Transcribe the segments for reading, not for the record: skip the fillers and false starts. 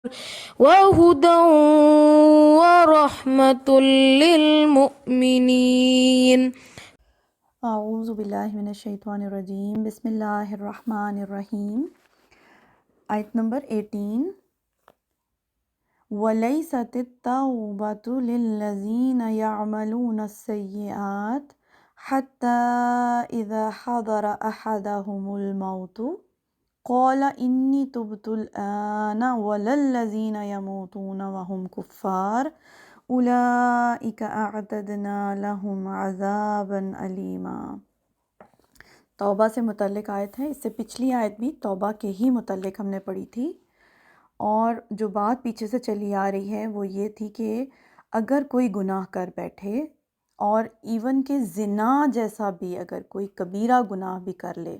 وهدى ورحمة للمؤمنين. اعوذ باللہ من الشیطان الرجیم، بسم اللہ الرحمن الرحیم۔ آیت نمبر 18۔ وَلَيْسَتِ التَّوْبَةُ لِلَّذِينَ يَعْمَلُونَ السَّيِّئَاتِ حَتَّى إِذَا حَضَرَ أَحَدَهُمُ الْمَوْتُ قَالَ إِنِّي تُبْتُ الْآنَ وَلَا الَّذِينَ يَمُوتُونَ وَهُمْ كُفَّارٌ أُولَئِكَ أَعْتَدْنَا لَهُمْ عَذَابًا أَلِيمًا۔ توبہ سے متعلق آیت ہے۔ اس سے پچھلی آیت بھی توبہ کے ہی متعلق ہم نے پڑھی تھی، اور جو بات پیچھے سے چلی آ رہی ہے وہ یہ تھی کہ اگر کوئی گناہ کر بیٹھے، اور ایون کہ زنا جیسا بھی اگر کوئی کبیرہ گناہ بھی کر لے،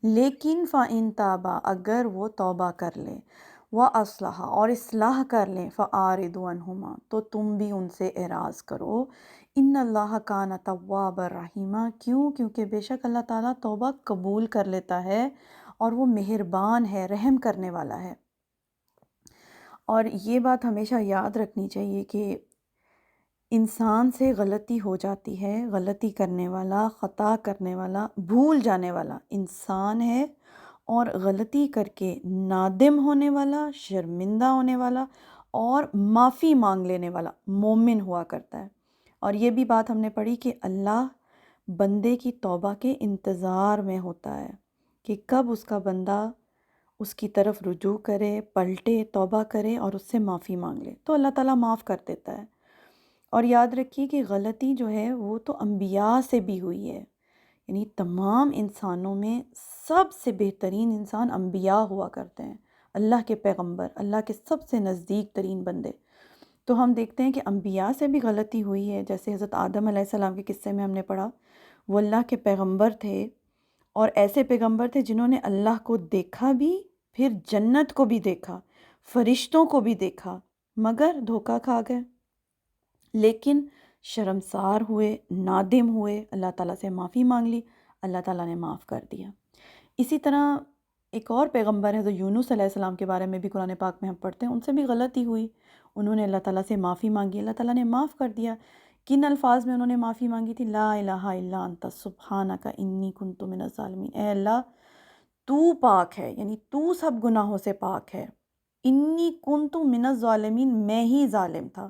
لیکن فَإِن تابا، اگر وہ توبہ کر لے، وَأَصْلَحَ، اور اصلاح کر لیں، فَأَعْرِضُوا عَنْهُمَا، تو تم بھی ان سے اعراض کرو۔ ان اللہ کان تواب الرحیمہ، کیونکہ بے شک اللہ تعالیٰ توبہ قبول کر لیتا ہے اور وہ مہربان ہے، رحم کرنے والا ہے۔ اور یہ بات ہمیشہ یاد رکھنی چاہیے کہ انسان سے غلطی ہو جاتی ہے، غلطی کرنے والا، خطا کرنے والا، بھول جانے والا انسان ہے، اور غلطی کر کے نادم ہونے والا، شرمندہ ہونے والا اور معافی مانگ لینے والا مومن ہوا کرتا ہے۔ اور یہ بھی بات ہم نے پڑھی کہ اللہ بندے کی توبہ کے انتظار میں ہوتا ہے کہ کب اس کا بندہ اس کی طرف رجوع کرے، پلٹے، توبہ کرے اور اس سے معافی مانگ لے، تو اللہ تعالیٰ معاف کر دیتا ہے۔ اور یاد رکھیے کہ غلطی جو ہے وہ تو انبیاء سے بھی ہوئی ہے، یعنی تمام انسانوں میں سب سے بہترین انسان انبیاء ہوا کرتے ہیں، اللہ کے پیغمبر، اللہ کے سب سے نزدیک ترین بندے۔ تو ہم دیکھتے ہیں کہ انبیاء سے بھی غلطی ہوئی ہے، جیسے حضرت آدم علیہ السلام کے قصے میں ہم نے پڑھا، وہ اللہ کے پیغمبر تھے، اور ایسے پیغمبر تھے جنہوں نے اللہ کو دیکھا بھی، پھر جنت کو بھی دیکھا، فرشتوں کو بھی دیکھا، مگر دھوکہ کھا گئے، لیکن شرمسار ہوئے، نادم ہوئے، اللہ تعالیٰ سے معافی مانگ لی، اللہ تعالیٰ نے معاف کر دیا۔ اسی طرح ایک اور پیغمبر ہے جو یونس علیہ السلام کے بارے میں بھی قرآن پاک میں ہم پڑھتے ہیں، ان سے بھی غلطی ہوئی، انہوں نے اللہ تعالیٰ سے معافی مانگی، اللہ تعالیٰ نے معاف کر دیا۔ کن الفاظ میں انہوں نے معافی مانگی تھی؟ لا الہ الا انت سبحانک انی کنت من الظالمین، اے اللہ تو پاک ہے، یعنی تو سب گناہوں سے پاک ہے، انی کنت من الظالمین، میں ہی ظالم تھا،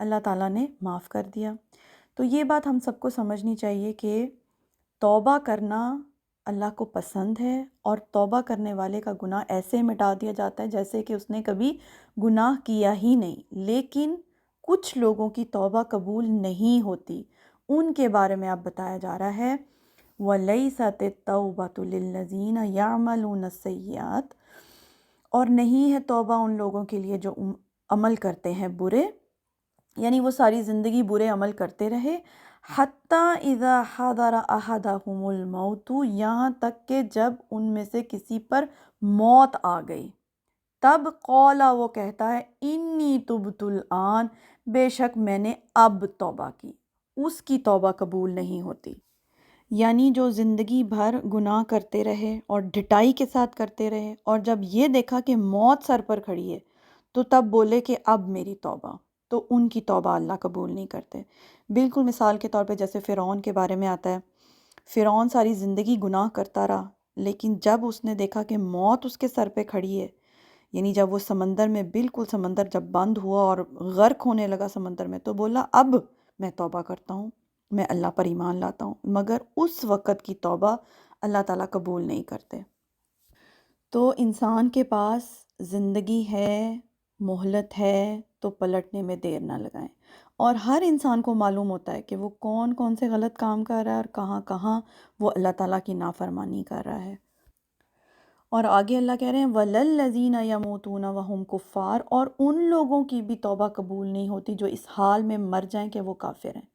اللہ تعالیٰ نے معاف کر دیا۔ تو یہ بات ہم سب کو سمجھنی چاہیے کہ توبہ کرنا اللہ کو پسند ہے، اور توبہ کرنے والے کا گناہ ایسے مٹا دیا جاتا ہے جیسے کہ اس نے کبھی گناہ کیا ہی نہیں۔ لیکن کچھ لوگوں کی توبہ قبول نہیں ہوتی، ان کے بارے میں اب بتایا جا رہا ہے وَلَيْسَتِ التَّوْبَةُ لِلَّذِينَ يَعْمَلُونَ السَّيِّئَاتِ، اور نہیں ہے توبہ ان لوگوں کے لیے جو عمل کرتے ہیں برے، یعنی وہ ساری زندگی برے عمل کرتے رہے، حتیٰ اذا حضر احدہم الموت، یہاں تک کہ جب ان میں سے کسی پر موت آ گئی، تب قولا، وہ کہتا ہے انی تبت الآن، بے شک میں نے اب توبہ کی، اس کی توبہ قبول نہیں ہوتی۔ یعنی جو زندگی بھر گناہ کرتے رہے اور ڈھٹائی کے ساتھ کرتے رہے، اور جب یہ دیکھا کہ موت سر پر کھڑی ہے تو تب بولے کہ اب میری توبہ، تو ان کی توبہ اللہ قبول نہیں کرتے۔ بالکل مثال کے طور پہ جیسے فرعون کے بارے میں آتا ہے، فرعون ساری زندگی گناہ کرتا رہا، لیکن جب اس نے دیکھا کہ موت اس کے سر پہ کھڑی ہے، یعنی جب وہ سمندر میں، بالکل سمندر جب بند ہوا اور غرق ہونے لگا سمندر میں، تو بولا اب میں توبہ کرتا ہوں، میں اللہ پر ایمان لاتا ہوں، مگر اس وقت کی توبہ اللہ تعالیٰ قبول نہیں کرتے۔ تو انسان کے پاس زندگی ہے، مہلت ہے، تو پلٹنے میں دیر نہ لگائیں، اور ہر انسان کو معلوم ہوتا ہے کہ وہ کون کون سے غلط کام کر رہا ہے اور کہاں کہاں وہ اللہ تعالیٰ کی نافرمانی کر رہا ہے۔ اور آگے اللہ کہہ رہے ہیں وَلَلَّذِينَ يَمُوتُونَ وَهُمْ كُفَّارٌ، اور ان لوگوں کی بھی توبہ قبول نہیں ہوتی جو اس حال میں مر جائیں کہ وہ کافر ہیں،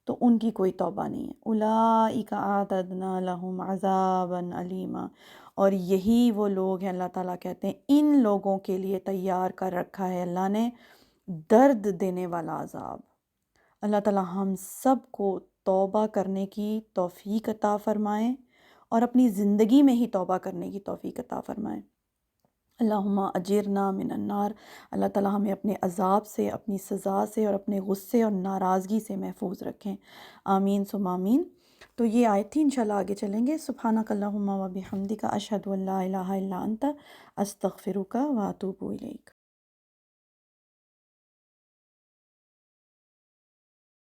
تو ان کی کوئی توبہ نہیں ہے۔ أُولَئِكَ أَعْتَدْنَا لَهُمْ عَذَابًا أَلِيمًا، اور یہی وہ لوگ ہیں، اللہ تعالیٰ کہتے ہیں ان لوگوں کے لیے تیار کر رکھا ہے اللہ نے درد دینے والا عذاب۔ اللہ تعالیٰ ہم سب کو توبہ کرنے کی توفیق عطا فرمائیں، اور اپنی زندگی میں ہی توبہ کرنے کی توفیق عطا فرمائیں۔ اللہم اجرنا من النار، اللہ تعالیٰ ہمیں اپنے عذاب سے، اپنی سزا سے اور اپنے غصے اور ناراضگی سے محفوظ رکھیں، آمین ثم آمین۔ تو یہ آیت تھی، انشاءاللہ آگے چلیں گے۔ سبحانک اللہم و بحمدک اشہد ان لا الہ الا انت استغفرک و اتوب الیک۔